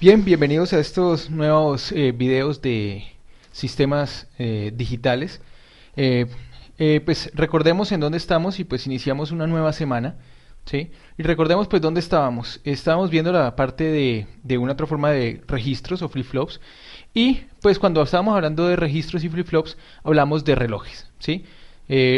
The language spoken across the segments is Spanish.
Bien, bienvenidos a estos nuevos videos de sistemas digitales. Eh, pues recordemos en dónde estamos y pues iniciamos una nueva semana, ¿sí? Y recordemos pues dónde estábamos. Estábamos viendo la parte de una otra forma de registros o flip-flops y pues cuando estábamos hablando de registros y flip-flops hablamos de relojes, ¿sí?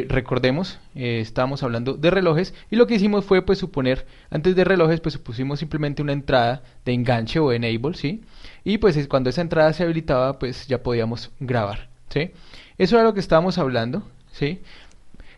Recordemos, estábamos hablando de relojes y lo que hicimos fue pues suponer, antes de relojes pues supusimos simplemente una entrada de enganche o enable, ¿sí? Y pues cuando esa entrada se habilitaba pues ya podíamos grabar, ¿sí? Eso era lo que estábamos hablando, ¿sí?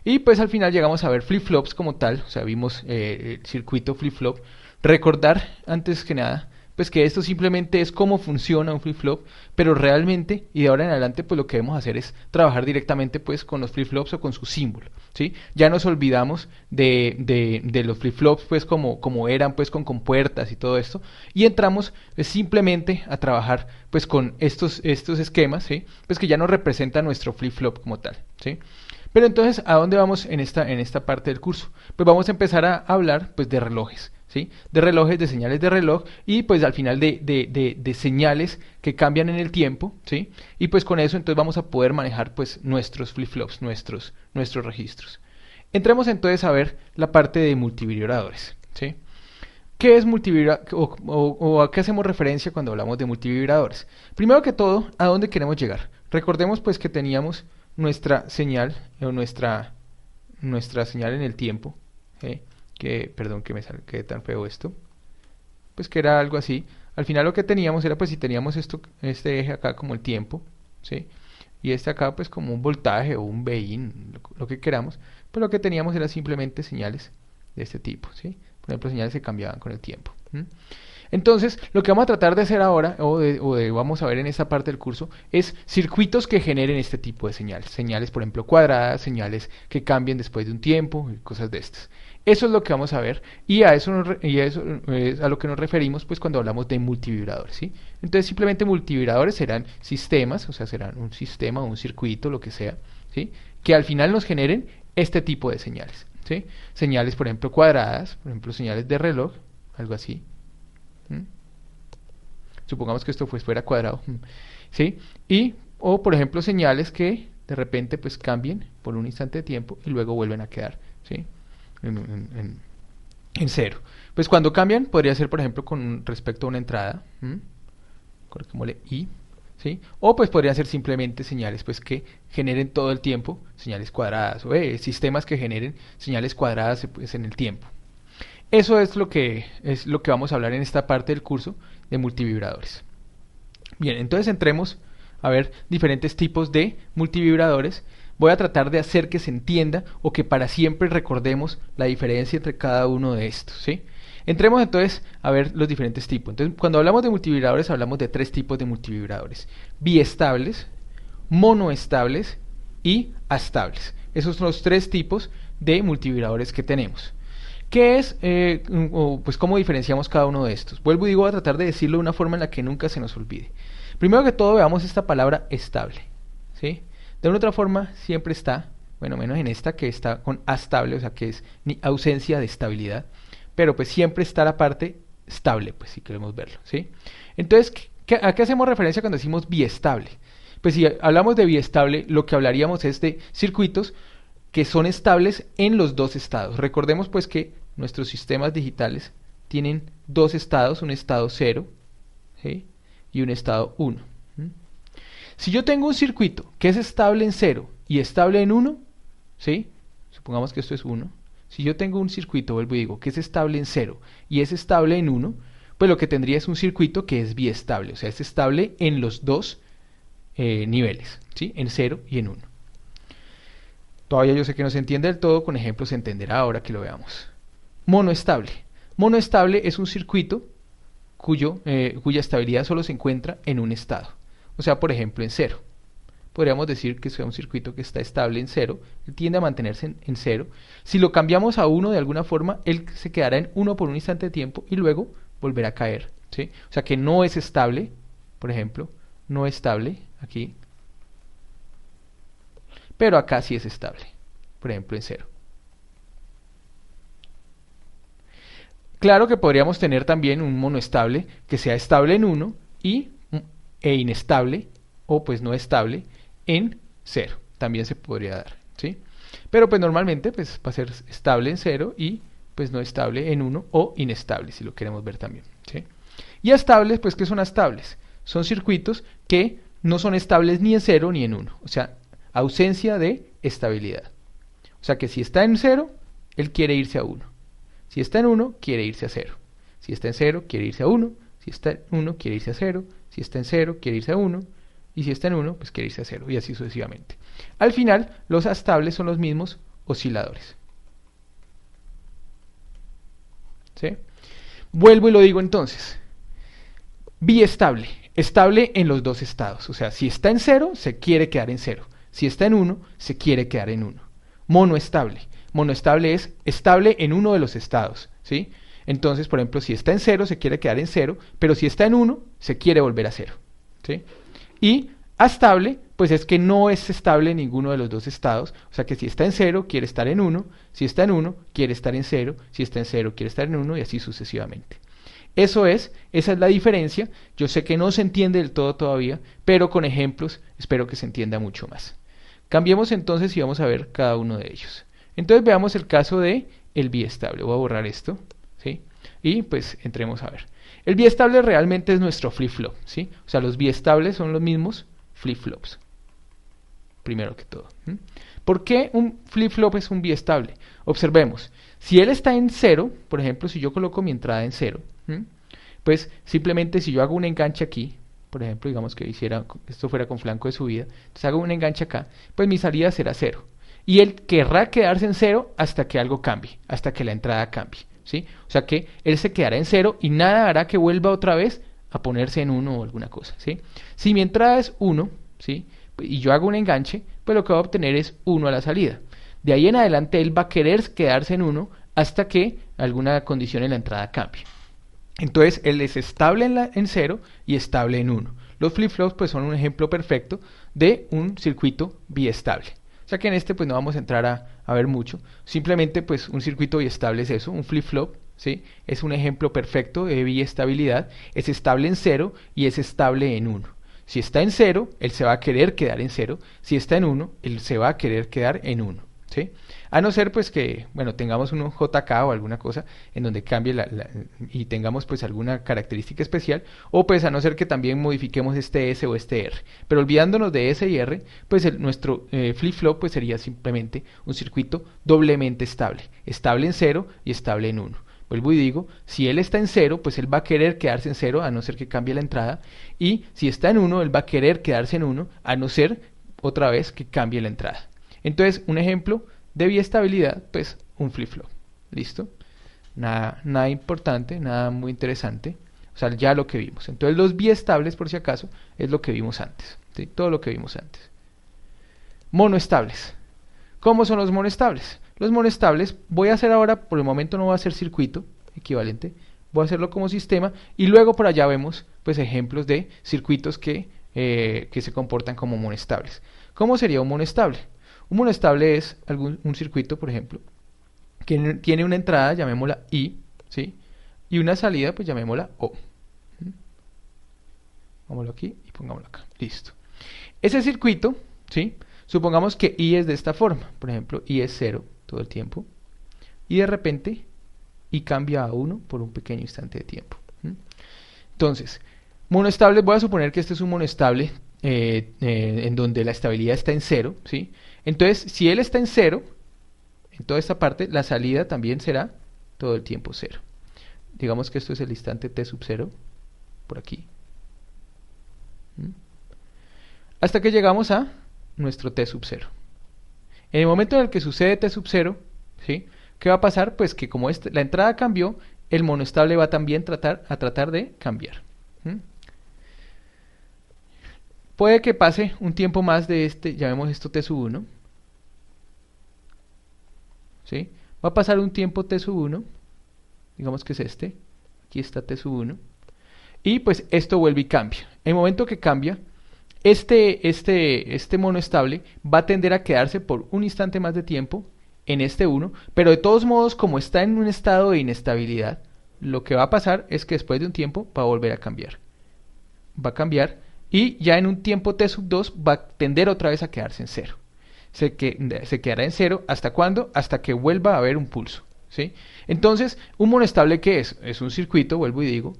Y pues al final llegamos a ver flip-flops como tal, o sea, vimos el circuito flip-flop. Recordar, antes que nada, pues que esto simplemente es cómo funciona un flip-flop, pero realmente, y de ahora en adelante, pues lo que debemos hacer es trabajar directamente pues con los flip-flops o con su símbolo, ¿sí? Ya nos olvidamos de los flip-flops pues como eran pues con compuertas y todo esto, y entramos simplemente a trabajar pues con estos esquemas, ¿sí? Pues que ya nos representa nuestro flip-flop como tal, ¿sí? Pero entonces, ¿a dónde vamos en esta parte del curso? Pues vamos a empezar a hablar pues de relojes, ¿sí? De relojes, de señales de reloj y pues al final de señales que cambian en el tiempo, ¿sí? Y pues con eso entonces vamos a poder manejar pues nuestros flip-flops, nuestros registros. Entremos entonces a ver la parte de multivibradores, ¿sí? ¿Qué es multivibrador o a qué hacemos referencia cuando hablamos de multivibradores? Primero que todo, ¿a dónde queremos llegar? Recordemos pues que teníamos nuestra señal o nuestra señal en el tiempo, ¿sí? Que, perdón que me quede tan feo esto, pues que era algo así. Al final lo que teníamos era pues si teníamos este eje acá como el tiempo, ¿sí? Y este acá pues como un voltaje o un Vin, lo que queramos, pues lo que teníamos era simplemente señales de este tipo, ¿sí? Por ejemplo, señales que cambiaban con el tiempo. Entonces, lo que vamos a tratar de hacer ahora, vamos a ver en esta parte del curso, es circuitos que generen este tipo de señales. Señales, por ejemplo, cuadradas, señales que cambien después de un tiempo, y cosas de estas. Eso es lo que vamos a ver y a eso es a lo que nos referimos pues cuando hablamos de multivibradores, ¿sí? Entonces simplemente multivibradores serán sistemas, o sea, serán un sistema, un circuito, lo que sea, ¿sí? Que al final nos generen este tipo de señales, ¿sí? Señales, por ejemplo, cuadradas, por ejemplo, señales de reloj, algo así. ¿Mm? Supongamos que esto fuera cuadrado, ¿sí? Y, o por ejemplo, señales que de repente pues cambien por un instante de tiempo y luego vuelven a quedar, ¿sí? En, en, en, en cero. Pues cuando cambian, podría ser, por ejemplo, con respecto a una entrada, colocémosle I, ¿sí? O pues podrían ser simplemente señales pues que generen todo el tiempo señales cuadradas, o sistemas que generen señales cuadradas pues, en el tiempo. Eso es lo que vamos a hablar en esta parte del curso de multivibradores. Bien, entonces entremos a ver diferentes tipos de multivibradores. Voy a tratar de hacer que se entienda o que para siempre recordemos la diferencia entre cada uno de estos, ¿sí? Entremos entonces a ver los diferentes tipos. Entonces, cuando hablamos de multivibradores, hablamos de tres tipos de multivibradores: biestables, monoestables y astables. Esos son los tres tipos de multivibradores que tenemos. ¿Qué es? Pues cómo diferenciamos cada uno de estos. Vuelvo y digo, voy a tratar de decirlo de una forma en la que nunca se nos olvide. Primero que todo veamos esta palabra estable, ¿sí? De una otra forma siempre está, bueno, menos en esta que está con astable, o sea que es ni ausencia de estabilidad, pero pues siempre está la parte estable, pues si queremos verlo, ¿sí? Entonces, ¿a qué hacemos referencia cuando decimos biestable? Pues si hablamos de biestable, lo que hablaríamos es de circuitos que son estables en los dos estados. Recordemos pues que nuestros sistemas digitales tienen dos estados, un estado 0, ¿sí? Y un estado 1. Si yo tengo un circuito que es estable en 0 y estable en 1, ¿sí? Supongamos que esto es 1. Si yo tengo un circuito, vuelvo y digo, que es estable en 0 y es estable en 1, pues lo que tendría es un circuito que es biestable, o sea, es estable en los dos niveles, ¿sí? En 0 y en 1. Todavía yo sé que no se entiende del todo, con ejemplos se entenderá ahora que lo veamos. Monoestable. Monoestable es un circuito cuya estabilidad solo se encuentra en un estado. O sea, por ejemplo, en 0. Podríamos decir que sea un circuito que está estable en 0, él tiende a mantenerse en 0. Si lo cambiamos a 1 de alguna forma, él se quedará en 1 por un instante de tiempo y luego volverá a caer, ¿sí? O sea que no es estable, por ejemplo, no estable aquí, pero acá sí es estable, por ejemplo en 0. Claro que podríamos tener también un monoestable que sea estable en 1 e inestable o pues no estable en 0. También se podría dar, ¿sí? Pero pues normalmente pues va a ser estable en 0 y pues no estable en 1 o inestable, si lo queremos ver también, ¿sí? Y estables, pues ¿qué son estables? Son circuitos que no son estables ni en 0 ni en 1, o sea, ausencia de estabilidad. O sea que si está en 0, él quiere irse a 1. Si está en 1, quiere irse a 0. Si está en 0, quiere irse a 1. Si está en 1, quiere irse a 0. Si está en 0, quiere irse a 1. Y si está en 1, pues quiere irse a 0. Y así sucesivamente. Al final, los astables son los mismos osciladores. ¿Sí? Vuelvo y lo digo entonces. Biestable. Estable en los dos estados. O sea, si está en 0, se quiere quedar en 0. Si está en 1, se quiere quedar en 1. Monoestable. Monoestable es estable en uno de los estados, ¿sí? Entonces, por ejemplo, si está en 0, se quiere quedar en 0, pero si está en 1, se quiere volver a 0, ¿sí? Y astable, pues es que no es estable en ninguno de los dos estados, o sea que si está en 0, quiere estar en 1, si está en 1, quiere estar en 0, si está en 0, quiere estar en 1 y así sucesivamente. Esa es la diferencia. Yo sé que no se entiende del todo todavía, pero con ejemplos espero que se entienda mucho más. Cambiemos entonces y vamos a ver cada uno de ellos. Entonces veamos el caso de el biestable. Voy a borrar esto, ¿sí? Y pues entremos a ver. El biestable realmente es nuestro flip-flop, ¿sí? O sea, los biestables son los mismos flip-flops. Primero que todo. ¿Por qué un flip-flop es un biestable? Observemos. Si él está en 0, por ejemplo, si yo coloco mi entrada en 0, pues simplemente si yo hago un enganche aquí, por ejemplo, digamos que esto fuera con flanco de subida, entonces hago un enganche acá, pues mi salida será 0. Y él querrá quedarse en 0 hasta que algo cambie, hasta que la entrada cambie, ¿sí? O sea que él se quedará en 0 y nada hará que vuelva otra vez a ponerse en 1 o alguna cosa, ¿sí? Si mi entrada es 1, ¿sí? Y yo hago un enganche, pues lo que voy a obtener es 1 a la salida. De ahí en adelante él va a querer quedarse en 1 hasta que alguna condición en la entrada cambie. Entonces él es estable en 0 y estable en 1. Los flip-flops pues son un ejemplo perfecto de un circuito biestable. O sea que en este pues no vamos a entrar a ver mucho. Simplemente pues un circuito biestable es eso, un flip-flop, ¿sí? Es un ejemplo perfecto de biestabilidad. Es estable en 0 y es estable en 1. Si está en 0, él se va a querer quedar en 0. Si está en 1, él se va a querer quedar en 1. ¿Sí? A no ser pues que, bueno, tengamos un JK o alguna cosa en donde cambie y tengamos pues alguna característica especial, o pues a no ser que también modifiquemos este S o este R. Pero olvidándonos de S y R, pues nuestro flip-flop pues sería simplemente un circuito doblemente estable. Estable en 0 y estable en 1. Vuelvo y digo, si él está en 0, pues él va a querer quedarse en 0 a no ser que cambie la entrada, y si está en 1, él va a querer quedarse en 1 a no ser otra vez que cambie la entrada. Entonces, un ejemplo de biestabilidad, pues un flip-flop. ¿Listo? Nada importante, nada muy interesante. O sea, ya lo que vimos. Entonces, los biestables, por si acaso, es lo que vimos antes. ¿Sí? Todo lo que vimos antes. Monoestables. ¿Cómo son los monoestables? Los monoestables, voy a hacer ahora, por el momento no voy a hacer circuito equivalente, voy a hacerlo como sistema y luego por allá vemos pues ejemplos de circuitos que se comportan como monoestables. ¿Cómo sería un monoestable? Un monoestable es un circuito, por ejemplo, que tiene una entrada, llamémosla I, ¿sí? Y una salida, pues llamémosla O. Pongámoslo aquí y pongámoslo acá. Listo. Ese circuito, ¿sí? Supongamos que I es de esta forma. Por ejemplo, I es 0 todo el tiempo. Y de repente, I cambia a 1 por un pequeño instante de tiempo. Entonces, monoestable, voy a suponer que este es un monoestable en donde la estabilidad está en 0, ¿sí? Entonces, si él está en 0, en toda esta parte, la salida también será todo el tiempo 0. Digamos que esto es el instante t sub 0, por aquí. Hasta que llegamos a nuestro t sub 0. En el momento en el que sucede t sub 0, ¿sí? ¿Qué va a pasar? Pues que como la entrada cambió, el monoestable va también a tratar de cambiar. Puede que pase un tiempo más de llamemos esto t sub 1. ¿Sí? Va a pasar un tiempo t sub 1, digamos que es este, aquí está t sub 1, y pues esto vuelve y cambia. En el momento que cambia, este monoestable va a tender a quedarse por un instante más de tiempo en este 1, pero de todos modos, como está en un estado de inestabilidad, lo que va a pasar es que después de un tiempo va a volver a cambiar. Va a cambiar y ya en un tiempo t sub 2 va a tender otra vez a quedarse en cero. Se quedará en cero, ¿hasta cuándo? Hasta que vuelva a haber un pulso, ¿sí? Entonces, ¿un monoestable qué es? Es un circuito, vuelvo y digo,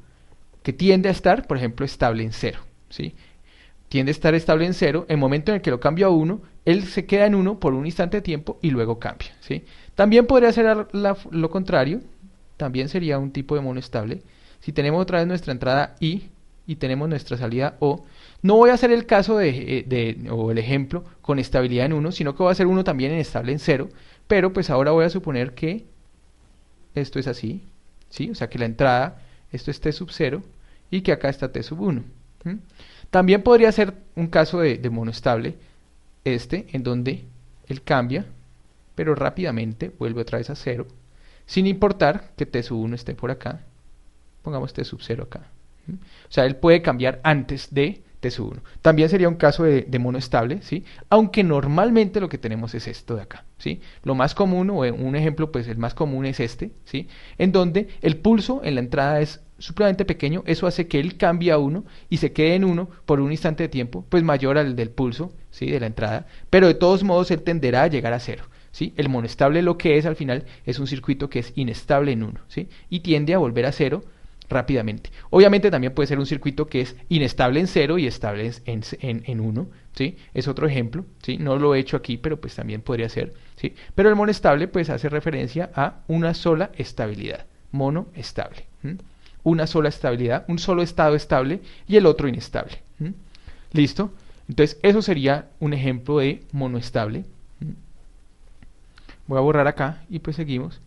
que tiende a estar, por ejemplo, estable en cero, ¿sí? Tiende a estar estable en cero, en el momento en el que lo cambio a 1, él se queda en 1 por un instante de tiempo y luego cambia, ¿sí? También podría ser lo contrario, también sería un tipo de monoestable. Si tenemos otra vez nuestra entrada I y tenemos nuestra salida O, no voy a hacer el caso o el ejemplo con estabilidad en 1, sino que voy a hacer uno también en estable en 0, pero pues ahora voy a suponer que esto es así, ¿sí? O sea que la entrada, esto es t sub 0 y que acá está t sub 1. También podría ser un caso de monoestable, en donde él cambia, pero rápidamente vuelve otra vez a 0, sin importar que t sub 1 esté por acá. Pongamos t sub 0 acá. O sea, él puede cambiar antes de t sub 1. También sería un caso de monoestable, ¿sí? Aunque normalmente lo que tenemos es esto de acá, ¿sí? Lo más común, o un ejemplo, pues el más común es ¿sí? En donde el pulso en la entrada es supremamente pequeño, eso hace que él cambie a 1 y se quede en 1 por un instante de tiempo, pues mayor al del pulso, ¿sí? De la entrada, pero de todos modos él tenderá a llegar a 0. ¿Sí? El monoestable lo que es al final es un circuito que es inestable en 1, ¿sí? Y tiende a volver a 0 rápidamente. Obviamente también puede ser un circuito que es inestable en 0 y estable en 1, ¿sí? Es otro ejemplo, ¿sí? No lo he hecho aquí, pero pues también podría ser, ¿sí? Pero el monoestable pues hace referencia a una sola estabilidad, monoestable. Una sola estabilidad, un solo estado estable y el otro inestable. ¿Listo? Entonces eso sería un ejemplo de monoestable. Voy a borrar acá y pues seguimos.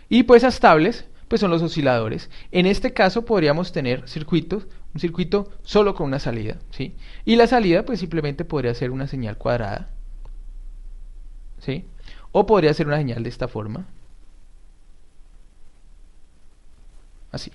Y pues estables, pues son los osciladores. En este caso podríamos tener un circuito solo con una salida, ¿sí? Y la salida pues simplemente podría ser una señal cuadrada, ¿sí? O podría ser una señal de esta forma. Así.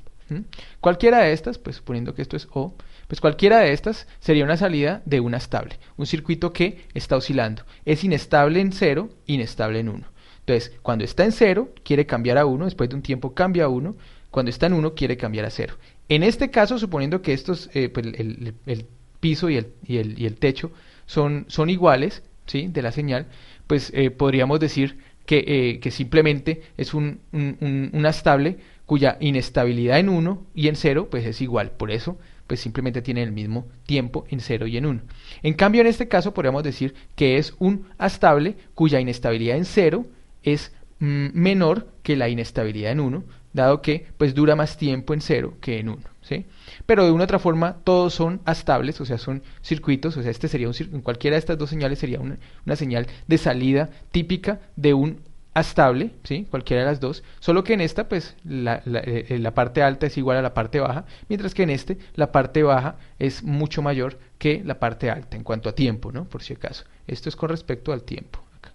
Cualquiera de estas, pues suponiendo que esto es O, pues cualquiera de estas sería una salida de una estable. Un circuito que está oscilando. Es inestable en 0, inestable en 1. Entonces, cuando está en 0, quiere cambiar a 1, después de un tiempo cambia a 1, cuando está en 1, quiere cambiar a 0. En este caso, suponiendo que estos, pues, el piso y el techo son iguales, ¿sí? De la señal, pues podríamos decir que simplemente es una estable cuya inestabilidad en 1 y en 0 pues es igual. Por eso, pues simplemente tienen el mismo tiempo en 0 y en 1. En cambio, en este caso podríamos decir que es un astable cuya inestabilidad en 0 es menor que la inestabilidad en 1, dado que pues dura más tiempo en 0 que en 1, ¿sí? Pero de una otra forma todos son astables, o sea, son circuitos, o sea, este sería en cualquiera de estas dos señales sería una señal de salida típica de un astable, ¿sí? Cualquiera de las dos, solo que en esta pues la parte alta es igual a la parte baja, mientras que en la parte baja es mucho mayor que la parte alta en cuanto a tiempo, ¿no? Por si acaso. Esto es con respecto al tiempo, acá,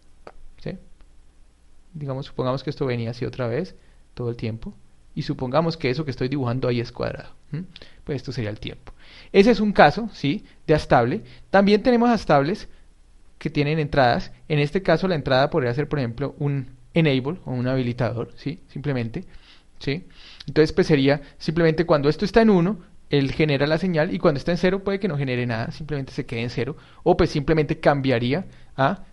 ¿sí? Digamos, supongamos que esto venía así otra vez, todo el tiempo, y supongamos que eso que estoy dibujando ahí es cuadrado, pues esto sería el tiempo. Ese es un caso, ¿sí? De astable. También tenemos astables que tienen entradas. En este caso la entrada podría ser, por ejemplo, un enable o un habilitador, ¿sí? Simplemente, ¿sí? Entonces, pues sería simplemente cuando esto está en 1, él genera la señal, y cuando está en 0 puede que no genere nada, simplemente se quede en 0, o pues simplemente cambiaría a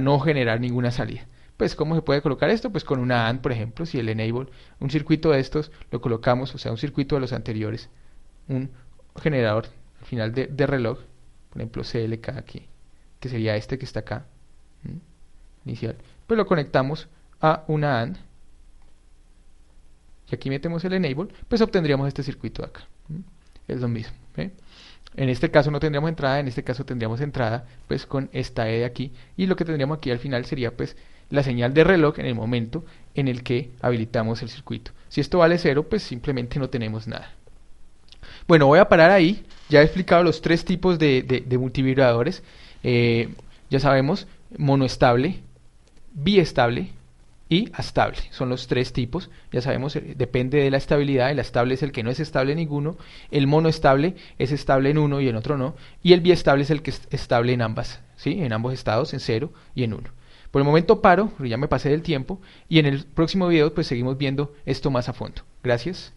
no generar ninguna salida. Pues, ¿cómo se puede colocar esto? Pues con una AND, por ejemplo, si el enable, un circuito de estos, lo colocamos, o sea, un circuito de los anteriores, un generador al final de reloj, por ejemplo, CLK aquí, que sería este que está acá, inicial, pues lo conectamos a una AND, y aquí metemos el enable, pues obtendríamos este circuito de acá. Es lo mismo, ¿eh? En este caso no tendríamos entrada, en este caso tendríamos entrada pues con esta E de aquí, y lo que tendríamos aquí al final sería pues la señal de reloj en el momento en el que habilitamos el circuito. Si esto vale 0, pues simplemente no tenemos nada. Bueno, voy a parar ahí. Ya he explicado los tres tipos de multivibradores. Ya sabemos, monoestable, biestable y astable. Son los tres tipos. Ya sabemos, depende de la estabilidad. El estable es el que no es estable en ninguno. El monoestable es estable en uno y en otro no. Y el biestable es el que es estable en ambas, ¿sí? En ambos estados, en 0 y en 1. Por el momento paro, porque ya me pasé del tiempo, y en el próximo video pues seguimos viendo esto más a fondo. Gracias.